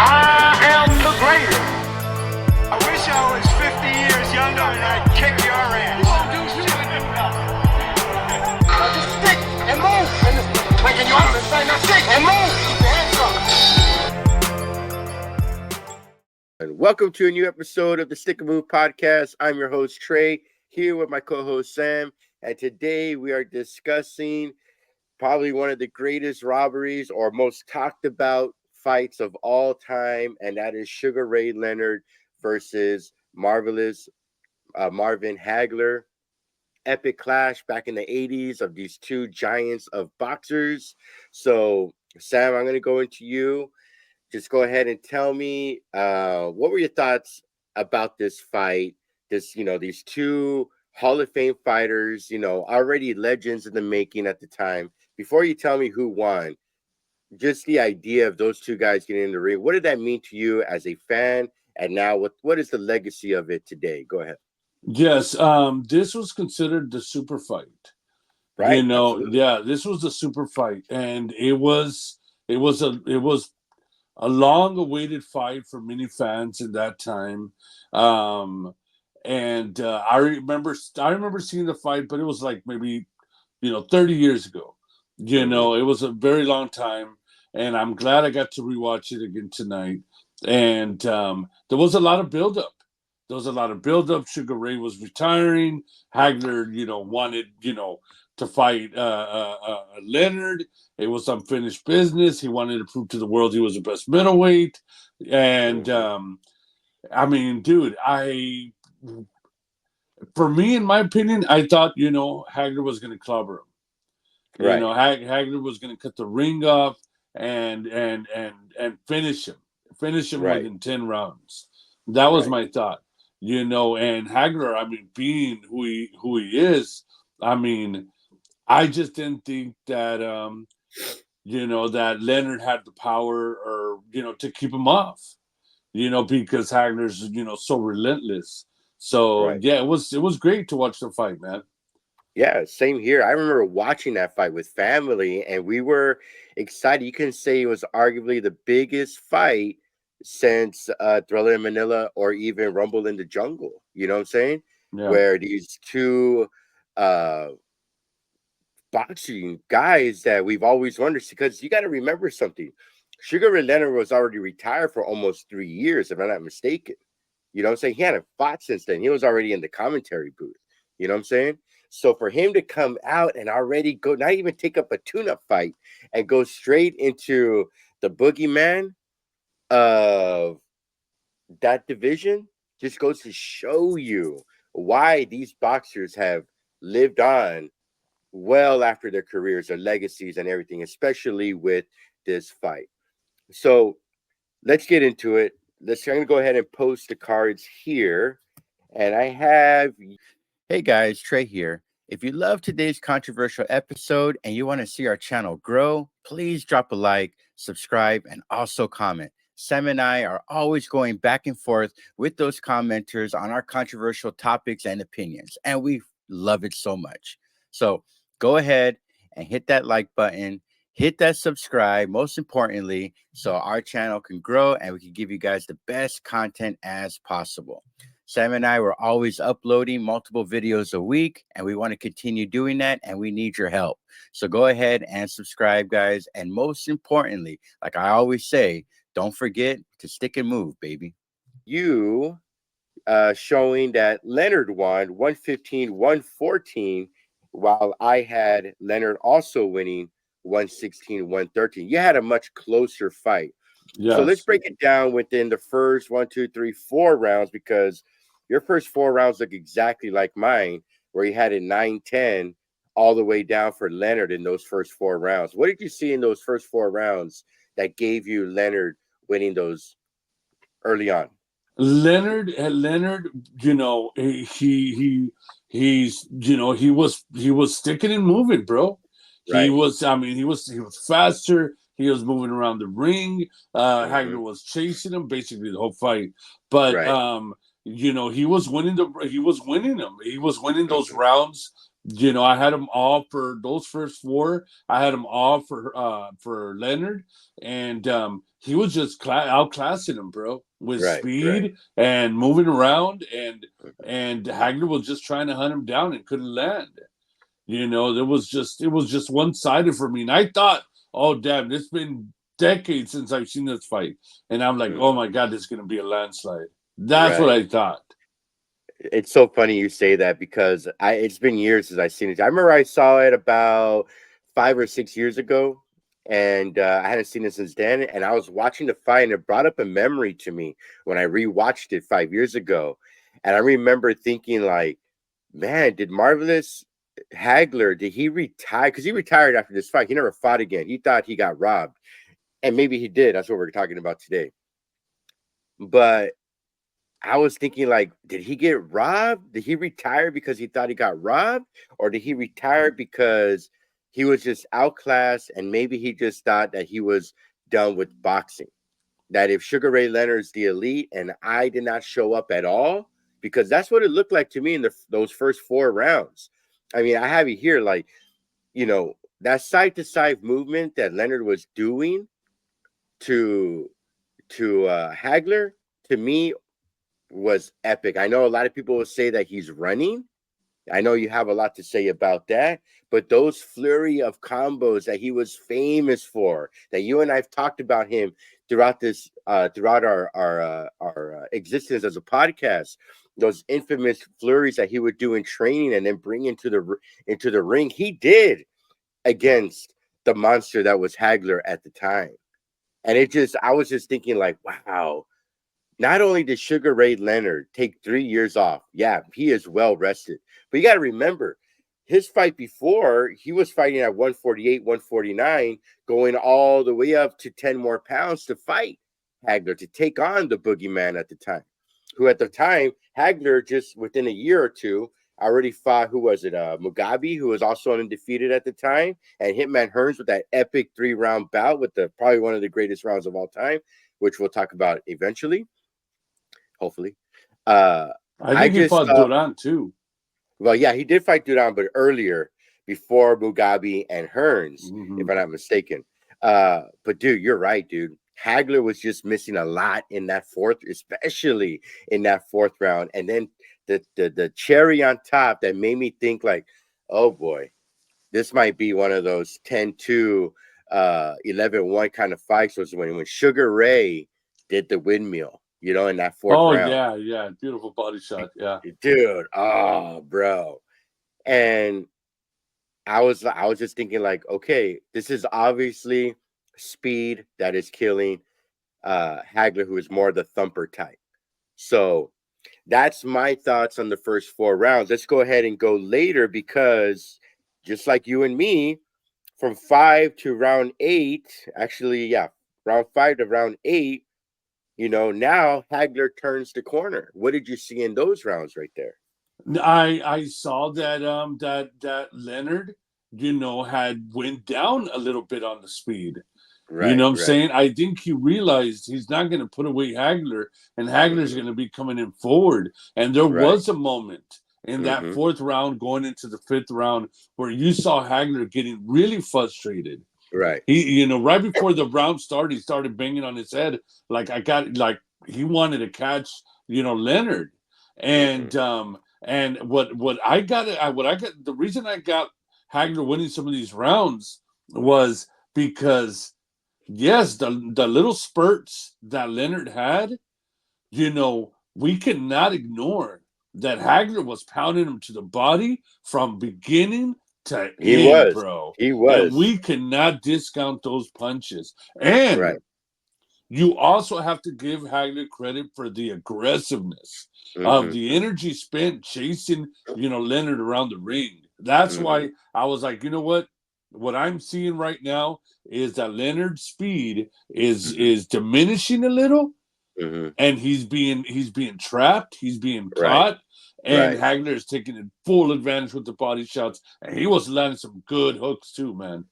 I am the greatest. I wish I was 50 years younger and I'd kick your ass. You won't do shit. Just stick and move. And just waking you up and saying, now stick and move. Keep your hands up. And welcome to a new episode of the Stick and Move podcast. I'm your host, Trey, here with my co-host, Sam. And today we are discussing probably one of the greatest robberies or most talked about fights of all time, and that is Sugar Ray Leonard versus Marvin Hagler. Epic clash back in the 80s of these two giants of boxers. So, Sam, I'm going to go into you. Just go ahead and tell me what were your thoughts about this fight? These two Hall of Fame fighters, already legends in the making at the time. Before you tell me who won, just the idea of those two guys getting in the ring, what did that mean to you as a fan? And now what is the legacy of it today? Go ahead. Yes, this was considered the super fight. Right. Absolutely. Yeah, this was the super fight. And it was a long-awaited fight for many fans in that time. I remember seeing the fight, but it was like maybe 30 years ago. It was a very long time, and I'm glad I got to rewatch it again tonight. And there was a lot of buildup. Sugar Ray was retiring. Hagler, wanted, to fight Leonard. It was unfinished business. He wanted to prove to the world he was the best middleweight. And for me, in my opinion, I thought, Hagler was going to clobber him. Right. Hagler was going to cut the ring off and finish him right. within 10 rounds. That was my thought, and Hagler, being who he is, I just didn't think that, that Leonard had the power or, to keep him off, because Hagler's, so relentless. So, yeah, it was great to watch the fight, man. Yeah, same here. I remember watching that fight with family, and we were excited. You can say it was arguably the biggest fight since Thriller in Manila or even Rumble in the Jungle. You know what I'm saying? Yeah. Where these two boxing guys that we've always wondered, because you got to remember something. Sugar Ray Leonard was already retired for almost 3 years, if I'm not mistaken. You know what I'm saying? He hadn't fought since then. He was already in the commentary booth. You know what I'm saying? So for him to come out and already go, not even take up a tune-up fight and go straight into the boogeyman of that division just goes to show you why these boxers have lived on well after their careers, their legacies and everything, especially with this fight. So let's get into it. I'm going to go ahead and post the cards here. And I have... Hey guys, Trey here. If you love today's controversial episode and you want to see our channel grow, please drop a like, subscribe, and also comment. Sam and I are always going back and forth with those commenters on our controversial topics and opinions, and we love it so much. So go ahead and hit that like button, hit that subscribe, most importantly, so our channel can grow and we can give you guys the best content as possible. Sam and I were always uploading multiple videos a week, and we want to continue doing that, and we need your help. So go ahead and subscribe, guys. And most importantly, like I always say, don't forget to stick and move, baby. You showing that Leonard won 115-114, while I had Leonard also winning 116-113. You had a much closer fight. Yes. So let's break it down within the first 1, 2, 3, 4 rounds, because your first 4 rounds look exactly like mine, where you had it 9-10 all the way down for Leonard in those first 4 rounds. What did you see in those first 4 rounds that gave you Leonard winning those early on? Leonard, he was sticking and moving, bro. Right. He was faster. He was moving around the ring. Hagler was chasing him basically the whole fight. But he was winning them. He was winning those rounds. I had him all for those first 4. I had him all for Leonard, and he was just outclassing him, bro, with Right, speed and moving around, and Hagler was just trying to hunt him down and couldn't land. You know, it was just one sided for me, and I thought, oh damn, it's been decades since I've seen this fight, and I'm like, oh my god, this is gonna be a landslide. That's what right. I thought. It's so funny you say that because it's been years since I've seen it. I remember I saw it about 5 or 6 years ago, and I hadn't seen it since then. And I was watching the fight, and it brought up a memory to me when I rewatched it 5 years ago. And I remember thinking, like, man, did Marvelous Hagler, did he retire? Because he retired after this fight. He never fought again. He thought he got robbed, and maybe he did. That's what we're talking about today. But I was thinking, like, did he get robbed? Did he retire because he thought he got robbed? Or did he retire because he was just outclassed and maybe he just thought that he was done with boxing? That if Sugar Ray Leonard's the elite and I did not show up at all, because that's what it looked like to me in those first 4 rounds. I mean, I have it here, like, that side to side movement that Leonard was doing to Hagler, to me, was epic. I know a lot of people will say that he's running. I know you have a lot to say about that, but those flurry of combos that he was famous for, that you and I've talked about him throughout our existence as a podcast, those infamous flurries that he would do in training and then bring into the ring, he did against the monster that was Hagler at the time. And I was just thinking, like, wow. Not only did Sugar Ray Leonard take 3 years off, yeah, he is well rested. But you got to remember, his fight before, he was fighting at 148, 149, going all the way up to 10 more pounds to fight Hagler, to take on the boogeyman at the time. Who at the time, Hagler, just within a year or two, already fought, who was it? Mugabe, who was also undefeated at the time, and Hitman Hearns with that epic 3-round bout with probably one of the greatest rounds of all time, which we'll talk about eventually. Hopefully. I think he fought Duran too. Well, yeah, he did fight Duran, but earlier, before Mugabe and Hearns, if I'm not mistaken. But dude, you're right, dude. Hagler was just missing a lot in that fourth, especially in that fourth round. And then the cherry on top that made me think, like, oh boy, this might be one of those 10-2, 11-1 kind of fights, was when Sugar Ray did the windmill. In that fourth round. Oh, yeah. Beautiful body shot. Yeah. Dude. Oh, bro. And I was just thinking, like, okay, this is obviously speed that is killing Hagler, who is more the thumper type. So that's my thoughts on the first 4 rounds. Let's go ahead and go later, because just like you and me, from 5 to round 8, actually, yeah, round 5 to round 8, now Hagler turns the corner. What did you see in those rounds right there? I saw that that Leonard, had went down a little bit on the speed. Right, you know what I'm saying? I think he realized he's not going to put away Hagler, and Hagler's going to be coming in forward. And there was a moment in that 4th round going into the 5th round where you saw Hagler getting really frustrated. Right. He, right before the round started, he started banging on his head like he wanted to catch, Leonard. And and what I got, the reason I got Hagler winning some of these rounds was because, yes, the little spurts that Leonard had, we cannot ignore that Hagler was pounding him to the body from beginning to end, bro. He was. And we cannot discount those punches. And you also have to give Hagler credit for the aggressiveness of the energy spent chasing, Leonard around the ring. That's why I was like, you know what? What I'm seeing right now is that Leonard's speed is diminishing a little, and he's being trapped, he's being caught, and Hagler is taking full advantage with the body shots, and he was landing some good hooks too, man.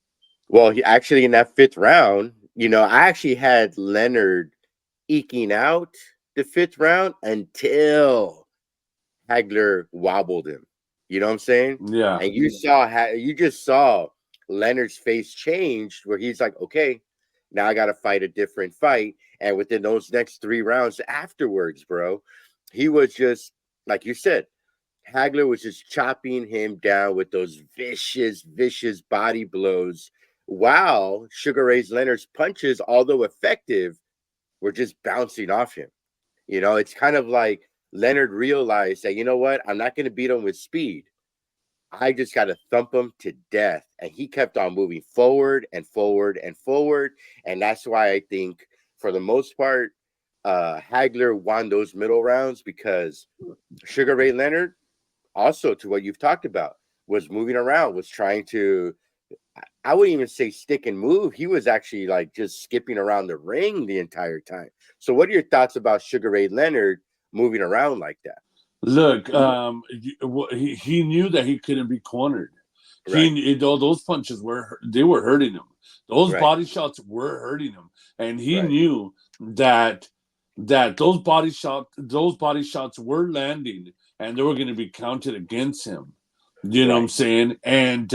Well, he actually, in that 5th round, I actually had Leonard eking out the 5th round until Hagler wobbled him. You know what I'm saying? Yeah. And you just saw Leonard's face change, where he's like, okay, Now I got to fight a different fight. And within those next 3 rounds afterwards, bro, he was just, like you said, Hagler was just chopping him down with those vicious, vicious body blows, while Sugar Ray Leonard's punches, although effective, were just bouncing off him. You know, it's kind of like Leonard realized that, you know what, I'm not going to beat him with speed. I just got to thump him to death. And he kept on moving forward and forward and forward. And that's why I think, for the most part, Hagler won those middle rounds, because Sugar Ray Leonard, also to what you've talked about, was moving around, was trying to, I wouldn't even say stick and move. He was actually like just skipping around the ring the entire time. So what are your thoughts about Sugar Ray Leonard moving around like that? Look, he knew that he couldn't be cornered. Right. Those punches were hurting him. Those Right. body shots were hurting him, and he Right. knew that those body shots were landing, and they were going to be counted against him. You know what I'm Right. saying? And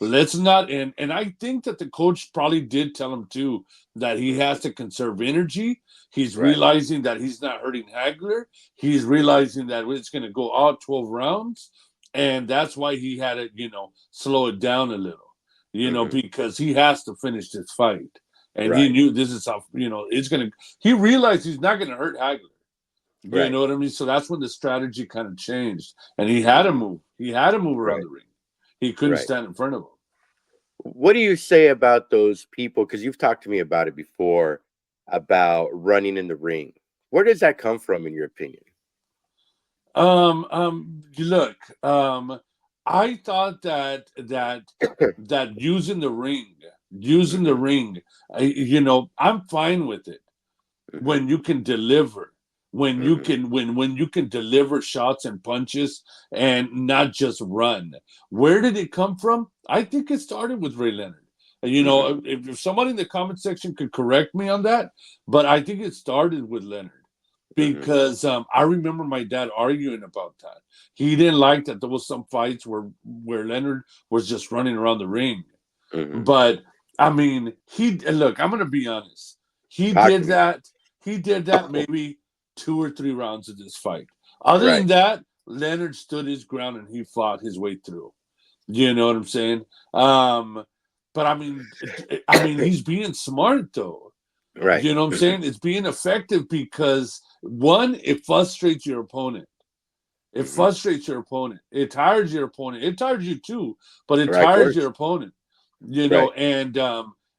let's not. And I think that the coach probably did tell him too that he has to conserve energy. He's Right. realizing that he's not hurting Hagler. He's realizing that it's going to go out 12 rounds, and that's why he had to, slow it down a little, because he has to finish this fight. And he Right. knew this is how, it's going to. He realized he's not going to hurt Hagler. You Right. know what I mean? So that's when the strategy kind of changed, and he had to move. He had to move around Right. the ring. He couldn't Right. stand in front of him. What do you say about those people? Because you've talked to me about it before, about running in the ring. Where does that come from, in your opinion? Look, I thought that using the ring, I'm fine with it when you can deliver, when you can when you can deliver shots and punches and not just run. Where did it come from? I think it started with Ray Leonard. And, if somebody in the comment section could correct me on that, but I think it started with Leonard. Because I remember my dad arguing about that. He didn't like that there was some fights where Leonard was just running around the ring. But I mean, look. I'm gonna be honest. He Talk did to me. that. He did that maybe 2 or 3 rounds of this fight. Other Right. than that, Leonard stood his ground and he fought his way through. You know what I'm saying? But I mean, he's being smart though. Right. You know what I'm saying? It's being effective because, one, it frustrates your opponent. It frustrates your opponent. It tires your opponent. It tires you too, but it Right. Of tires your course. opponent. Right.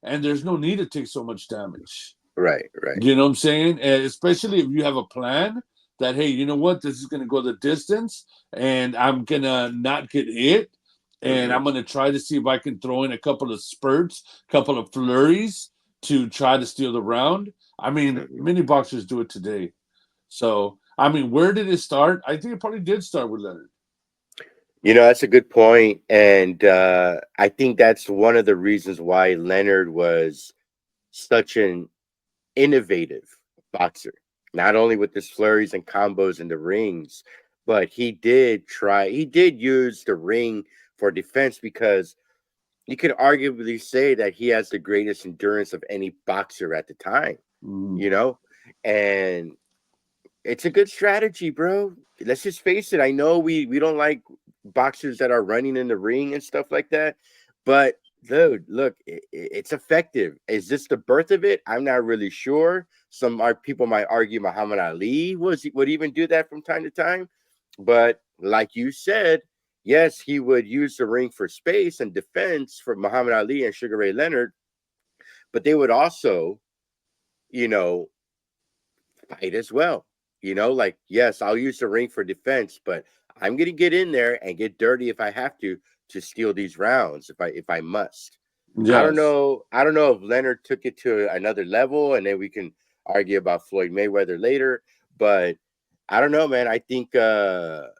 And there's no need to take so much damage. Right. Right. You know what I'm saying? And especially if you have a plan that, hey, you know what, this is gonna go the distance and I'm gonna not get hit. And I'm gonna try to see if I can throw in a couple of spurts, couple of flurries to try to steal the round. I mean, many boxers do it today. So, I mean, where did it start? I think it probably did start with Leonard. That's a good point. And I think that's one of the reasons why Leonard was such an innovative boxer, not only with his flurries and combos in the rings, but he did use the ring for defense, because you could arguably say that he has the greatest endurance of any boxer at the time, Mm. you know? And it's a good strategy, bro. Let's just face it. I know we don't like boxers that are running in the ring and stuff like that, but dude, look, it's effective. Is this the birth of it? I'm not really sure. Some people might argue Muhammad Ali would even do that from time to time, but like you said, yes, he would use the ring for space and defense for Muhammad Ali and Sugar Ray Leonard, but they would also, you know, fight as well. Like, yes, I'll use the ring for defense, but I'm gonna get in there and get dirty if I have to steal these rounds, if I must. I don't Yes. know. I don't know if Leonard took it to another level, and then we can argue about Floyd Mayweather later. But I don't know, man. I think the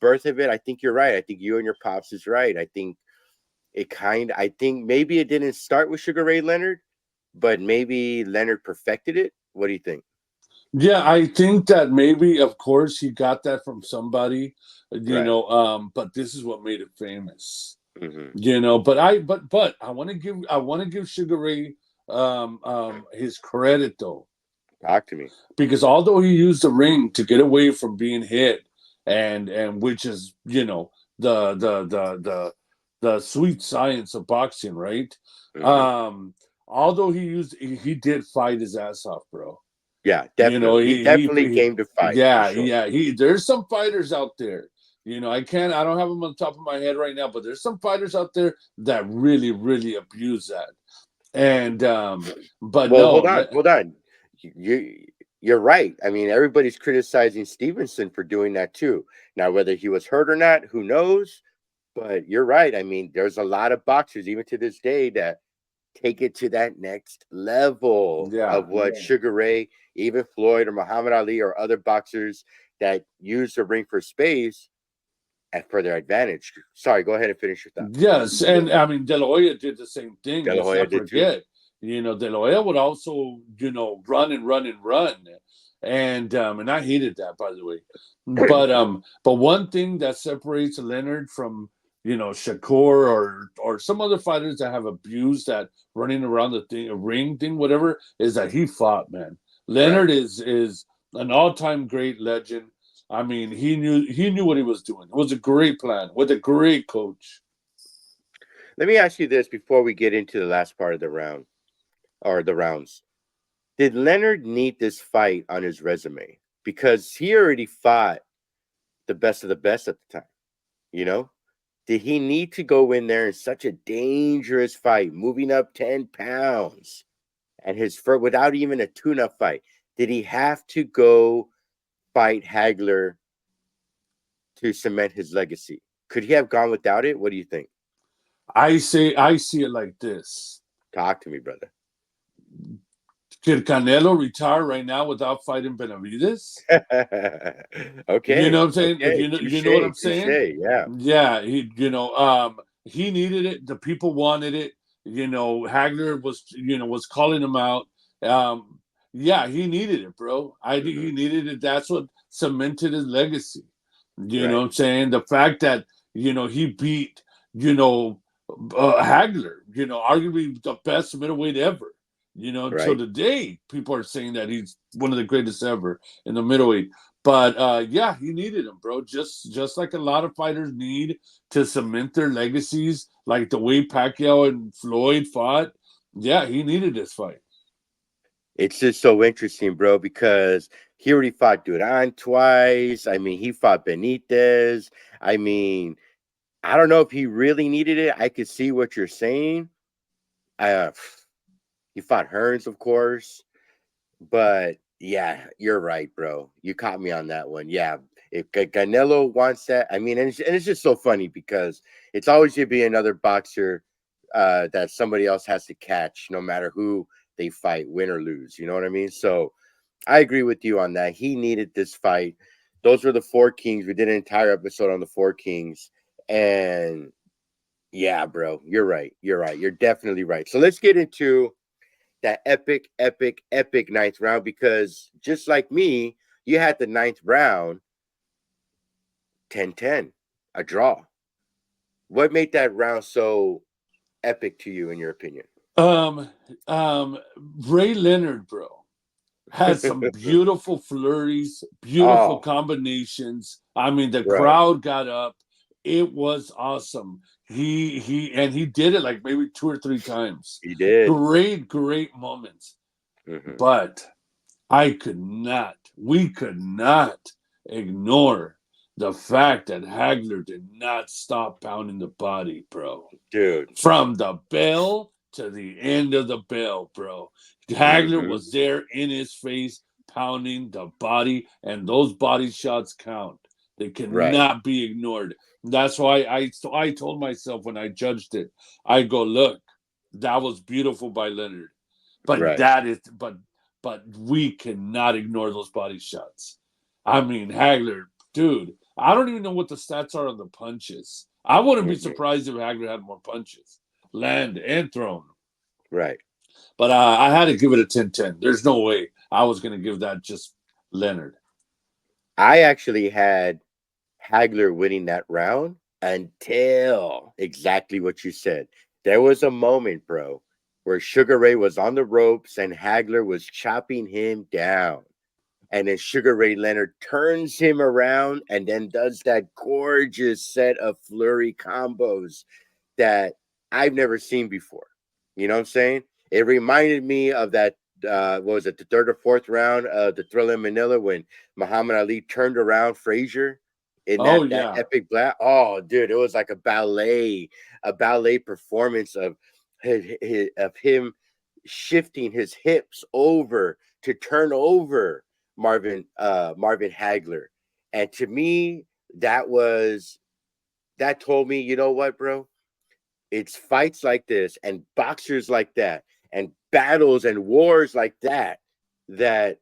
birth of it. I think you're right. I think you and your pops is right. I think I think maybe it didn't start with Sugar Ray Leonard, but maybe Leonard perfected it. What do you think? Yeah, I think that maybe, of course, he got that from somebody, Right. but this is what made it famous. Hmm. But I want to give Sugar Ray his credit though, Talk to me. because although he used the ring to get away from being hit, and which is the sweet science of boxing, right? Mhm. Although he did fight his ass off, bro. Yeah, You know, definitely. He definitely came to fight for sure. there's some fighters out there. You know, I don't have them on the top of my head right now, but there's some fighters out there that really, really abuse that. And but Well, no, hold on. You're right. I mean, everybody's criticizing Stevenson for doing that too. Now, whether he was hurt or not, who knows? But you're right. I mean, there's a lot of boxers, even to this day, that take it to that next level yeah, of what Sugar Ray, even Floyd or Muhammad Ali or other boxers that use the ring for space and for their advantage. Sorry, go ahead and finish your thought. yes, and I mean De La Hoya did the same thing. De La Let's Hoya not did too. forget, De La Hoya would also, run and run and run, and I hated that, by the way. But one thing that separates Leonard from Shakur or some other fighters that have abused that running around the thing, a ring thing, whatever, is that he fought, man. Right. Leonard is an all-time great legend. I mean, he knew what he was doing. It was a great plan with a great coach. Let me ask you this before we get into the last part of the round or the rounds. Did Leonard need this fight on his resume? Because he already fought the best of the best at the time, you know? Did he need to go in there in such a dangerous fight, moving up 10 pounds and his first without even a tune-up fight? Did he have to go fight Hagler to cement his legacy? Could he have gone without it? What do you think? I see it like this. Talk to me, brother. Could Canelo retire right now without fighting Benavides? You Okay. know what I'm saying? Okay. You know what I'm Touche. saying? Yeah. Yeah, he needed it. The people wanted it. Hagler was calling him out. Um, yeah, he needed it, bro. I think he Hmm. needed it. That's what cemented his legacy. You know Right. what I'm saying? The fact that he beat Hagler, arguably the best middleweight ever. Until Right. today, people are saying that he's one of the greatest ever in the middleweight. But yeah, he needed him, bro. Just like a lot of fighters need to cement their legacies, like the way Pacquiao and Floyd fought. Yeah, he needed this fight. It's just so interesting, bro, because he already fought Duran twice. I mean, he fought Benitez. I mean, I don't know if he really needed it. I could see what you're saying. Uh, he fought Hearns, of course. But yeah, you're right, bro. You caught me on that one. Yeah, if Canelo wants that, I mean, and it's just so funny because it's always going to be another boxer that somebody else has to catch, no matter who they fight, win or lose. You know what I mean? So I agree with you on that. He needed this fight. Those were the four kings. We did an entire episode on the four kings, and yeah, bro, you're right. You're right. You're definitely right. So let's get into that epic, epic, epic ninth round because just like me, you had the ninth round 10-10, a draw. What made that round so epic to you, in your opinion? Um, Ray Leonard, bro, had some beautiful flurries, beautiful Oh, combinations. I mean, the bro, crowd got up. It was awesome. He did it like maybe two or three times. he did. Great moments. Hmm. But we could not ignore the fact that Hagler did not stop pounding the body, bro. Dude. From the bell to the end of the bell, bro. Hagler Hmm. was there in his face, pounding the body, and those body shots count. They Right, cannot be ignored. That's why I told myself when I judged it, I go, look, that was beautiful by Leonard, but right. but we cannot ignore those body shots. I mean, Hagler, dude, I don't even know what the stats are on the punches. I wouldn't be Hmm. surprised if Hagler had more punches, land and thrown. Right. But I had to give it a 10-10. There's no way I was going to give that just Leonard. I actually had Hagler winning that round until exactly what you said. There was a moment, bro. where Sugar Ray was on the ropes and Hagler was chopping him down. And then Sugar Ray Leonard turns him around and then does that gorgeous set of flurry combos that I've never seen before. You know what I'm saying? It reminded me of that, what was it, the third or fourth round of the Thriller in Manila when Muhammad Ali turned around Frazier in Oh that yeah. epic blast. Oh, dude, it was like a ballet performance of him shifting his hips over to turn over Marvin Hagler. And to me, that told me, you know what, bro? It's fights like this and boxers like that and battles and wars like that that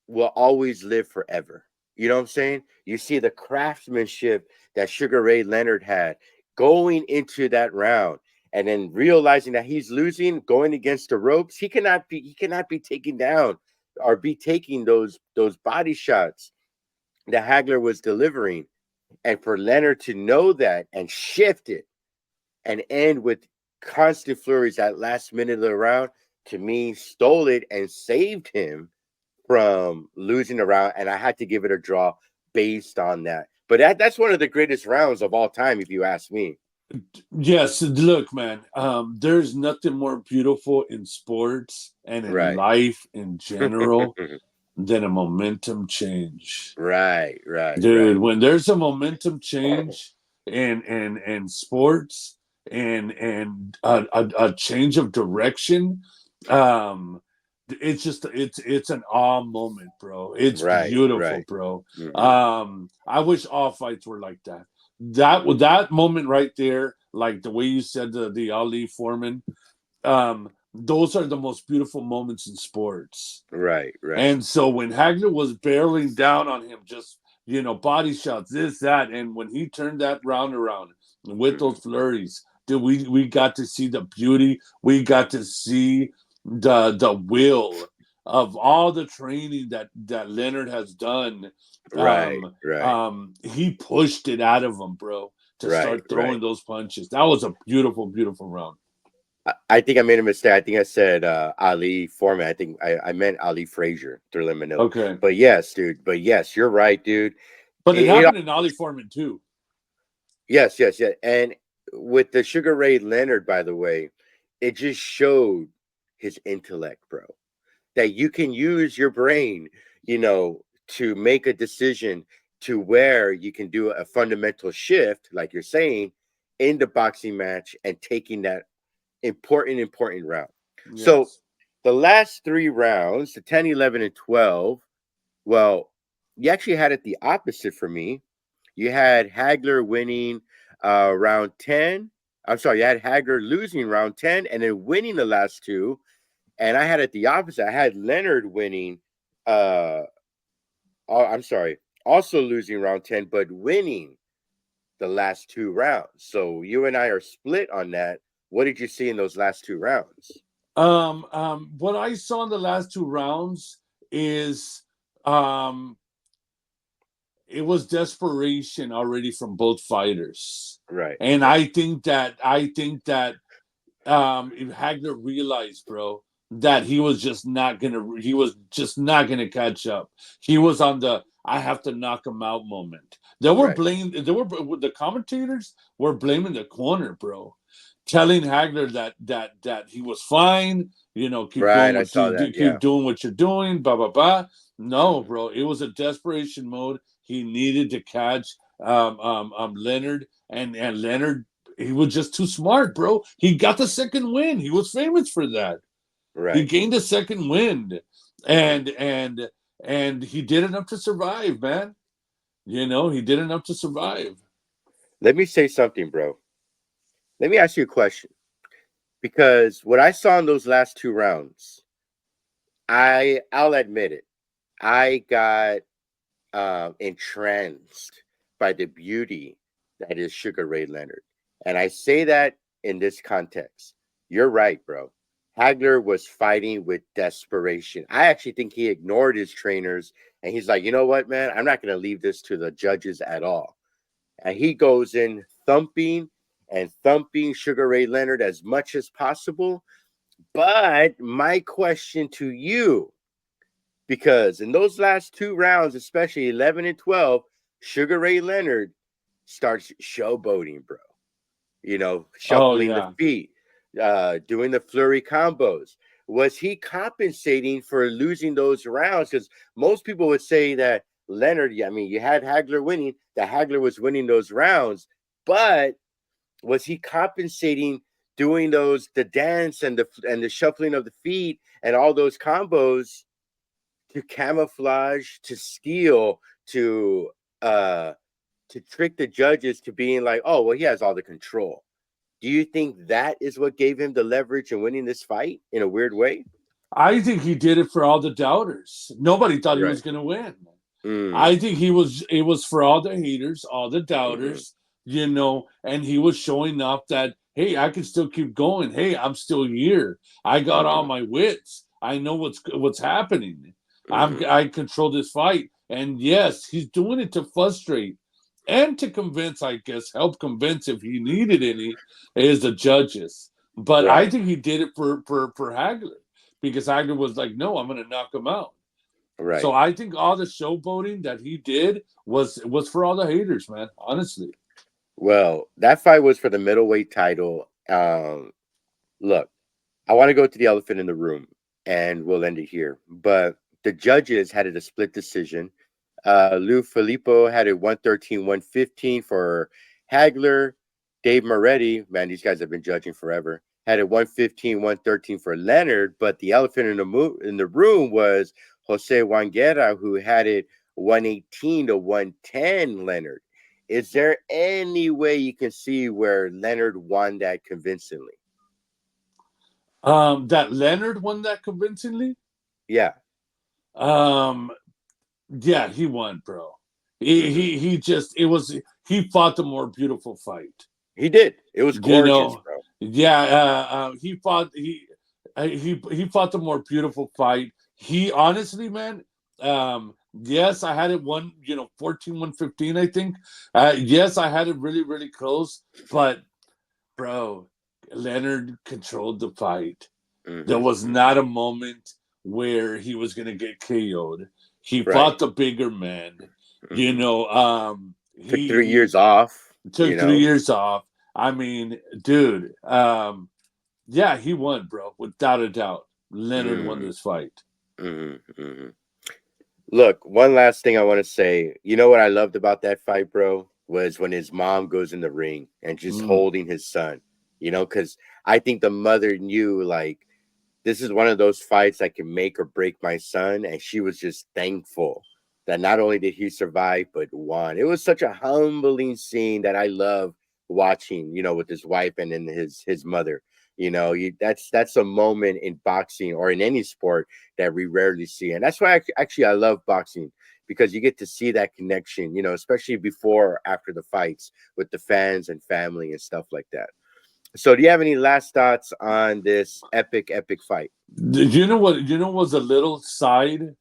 will always live forever. You know what I'm saying? You see the craftsmanship that Sugar Ray Leonard had going into that round and then realizing that he's losing, going against the ropes. He cannot be taken down or be taking those body shots that Hagler was delivering. And for Leonard to know that and shift it and end with constant flurries at last minute of the round, to me, stole it and saved him from losing a round. And I had to give it a draw based on that. But that's one of the greatest rounds of all time, if you ask me. Yes, look, man. There's nothing more beautiful in sports and in Right. life in general than a momentum change. Right. Dude, when there's a momentum change in sports and a change of direction, um, it's just it's an awe moment, bro. It's Right. beautiful, bro. Mm-hmm. I wish all fights were like that. That moment right there, like the way you said the Ali Foreman, those are the most beautiful moments in sports. Right. And so when Hagler was barreling down on him, just body shots, this, that, and when he turned that round around with Mm-hmm. those flurries, dude, we got to see the beauty. We got to see the will of all the training that Leonard has done. Right. He pushed it out of him, bro, to start throwing those punches. That was a beautiful, beautiful round. I think I made a mistake. I think I said Ali Foreman. I think I meant Ali Frazier, Thriller Manila. Okay. But yes, dude. But yes, you're right, dude. But it happened in Ali Foreman too. Yes. And with the Sugar Ray Leonard, by the way, it just showed his intellect, bro. That you can use your brain, to make a decision to where you can do a fundamental shift, like you're saying, in the boxing match and taking that important round. Yes. So the last three rounds, the 10, 11, and 12, well, you actually had it the opposite for me. You had Hagler winning round 10. I'm sorry, you had Hagler losing round 10 and then winning the last two. And I had it the opposite. I had Leonard winning, I'm sorry, also losing round 10, but winning the last two rounds. So you and I are split on that. What did you see in those last two rounds? What I saw in the last two rounds is it was desperation already from both fighters. Right. And I think that if Hagler realized, bro, that he was just not gonna catch up. He was on the I have to knock him out moment. The commentators were blaming the corner, bro, telling Hagler that he was fine, keep Right, doing I saw that. Yeah. keep doing what you're doing, blah blah blah. No, bro, it was a desperation mode. He needed to catch Leonard, and Leonard, he was just too smart, bro. He got the second win. He was famous for that. Right. He gained a second win, and he did enough to survive, man. He did enough to survive. Let me say something, bro. Let me ask you a question. Because what I saw in those last two rounds, I'll admit it. I got entranced by the beauty that is Sugar Ray Leonard. And I say that in this context. You're right, bro. Hagler was fighting with desperation. I actually think he ignored his trainers and he's like, you know what, man? I'm not going to leave this to the judges at all. And he goes in thumping Sugar Ray Leonard as much as possible. But my question to you, because in those last 2 rounds, especially 11 and 12, Sugar Ray Leonard starts showboating, bro. Oh Shuffling the yeah. feet, doing the flurry combos. Was he compensating for losing those rounds? Because most people would say that Leonard, I mean, you had Hagler winning, that Hagler was winning those rounds, but was he compensating doing the dance and the shuffling of the feet and all those combos to camouflage, to steal, uh to trick the judges to being like, oh, well, he has all the control. Do you think that is what gave him the leverage in winning this fight in a weird way? I think he did it for all the doubters. Nobody thought he Right. was going to win. Mm, I think it was for all the haters, all the hmm. doubters, and he was showing up that, hey, I can still keep going. Hey, I'm still here. I got all Hmm. my wits. I know what's happening. Hmm. I control this fight. And yes, he's doing it to frustrate and to convince, I guess, help convince if he needed any, is the judges. But I Right. think he did it for Hagler, because Hagler was like, no, I'm gonna knock him out. So Right. I think all the showboating that he did was for all the haters, man. Honestly. Well, that fight was for the middleweight title. Look, I want to go to the elephant in the room, and we'll end it here. But the judges had it a split decision. Lou Filippo had it 113-115 for Hagler. Dave Moretti, man, these guys have been judging forever, had it 115-113 for Leonard. But the elephant in the room was Jose Wanguera, who had it 118-110 Leonard. Is there any way you can see where Leonard won that convincingly? That Leonard won that convincingly. Yeah. Um, yeah, he won, bro. Hmm. He just he fought the more beautiful fight. He did. It was You gorgeous, know, bro. yeah. He fought the more beautiful fight. He honestly, man. Yes, I had it 14-115, I think. Yes, I had it really, really close, but bro, Leonard controlled the fight. There Hmm. was not a moment where he was gonna get KO'd. He Right. fought the bigger man. You Hmm. know, Took he 3 years off, took 3 years off. I mean, dude, yeah, he won, bro, without a doubt. Leonard won Mm-hmm. this fight. Mm-hmm. Look, one last thing I want to say. You know what I loved about that fight, bro, was when his mom goes in the ring and just Mm. holding his son. Because I think the mother knew, like, this is one of those fights that can make or break my son, and she was just thankful that not only did he survive but won. It was such a humbling scene that I love watching, with his wife and then his mother. That's a moment in boxing or in any sport that we rarely see, and that's why actually I love boxing, because you get to see that connection, especially before or after the fights with the fans and family and stuff like that. So, do you have any last thoughts on this epic fight? You know what? You know was a little side,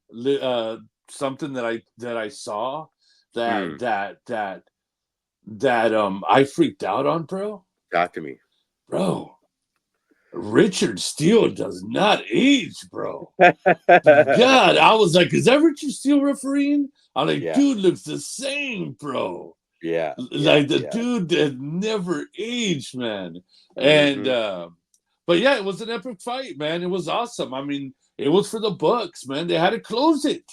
something that I saw that Mm, that that that I freaked out on, bro. talk to me. Bro, Richard Steele does not age, bro. God, I was like, is that Richard Steele refereeing? I'm like, Yeah, dude looks the same, bro. yeah, yeah, Like the yeah. dude that never aged, man. And Hmm. but yeah, it was an epic fight, man. It was awesome. I mean, it was for the books, man. They had to close it.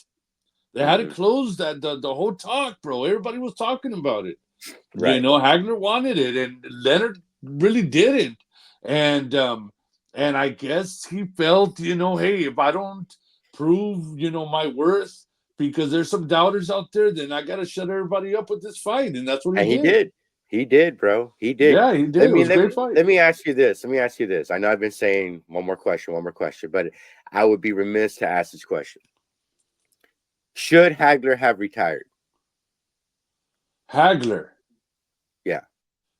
They had to Hmm. close the whole talk, bro. Everybody was talking about it. Right. Hagler wanted it, and Leonard really didn't. And and I guess he felt, hey, if I don't prove, my worth, because there's some doubters out there, then I gotta shut everybody up with this fight. And that's what he And he did. did. He did, bro. He did. Yeah, he did. Let It me was a let great me fight. let me ask you this. Let me ask you this. I know I've been saying one more question, but I would be remiss to ask this question. Should Hagler have retired? Hagler. Yeah.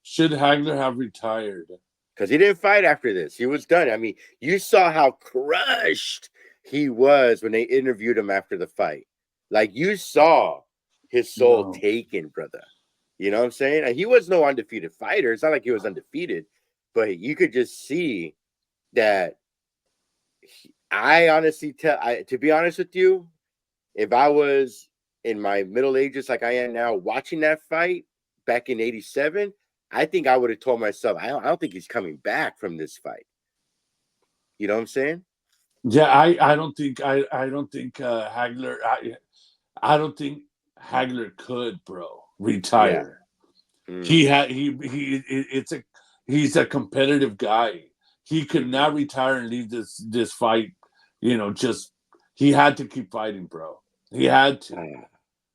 Should Hagler have retired? Because he didn't fight after this. He was done. I mean, you saw how crushed he was when they interviewed him after the fight. Like, you saw his soul No. taken, brother. You know what I'm saying? And he was no undefeated fighter. It's not like he was undefeated, but you could just see that I honestly to be honest with you, if I was in my middle ages like I am now, watching that fight back in '87, I think I would have told myself, I don't think he's coming back from this fight. You know what I'm saying? Yeah, I don't think Hagler. I don't think Hagler could, bro, retire. Yeah. He's a competitive guy. He could not retire and leave this fight. Just he had to keep fighting, bro. He had to.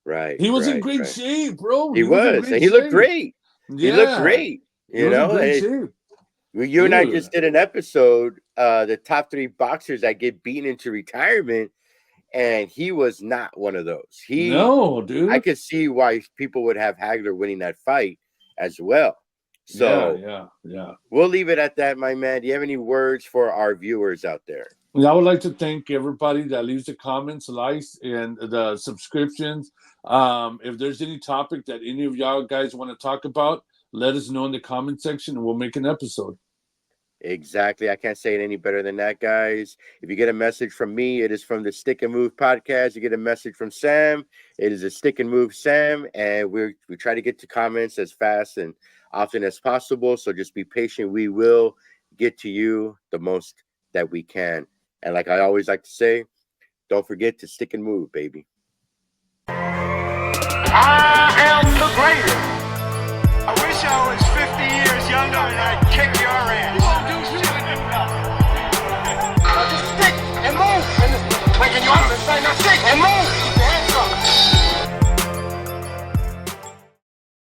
Right. He was in great right. shape, bro. He was in was, great and he shape. looked great. Yeah. He looked great. He was in great shape. You and I just did an episode, the top 3 boxers that get beaten into retirement, and he was not one of those. No, dude. I could see why people would have Hagler winning that fight as well. So yeah. We'll leave it at that, my man. Do you have any words for our viewers out there? I would like to thank everybody that leaves the comments, likes, and the subscriptions. If there's any topic that any of y'all guys want to talk about, let us know in the comment section, and we'll make an episode. Exactly. I can't say it any better than that, guys. If you get a message from me, it is from the Stick and Move podcast. You get a message from Sam, it is a Stick and Move Sam, and we try to get to comments as fast and often as possible. So just be patient. We will get to you the most that we can. And like I always like to say, don't forget to stick and move, baby. I am the greatest. I wish I was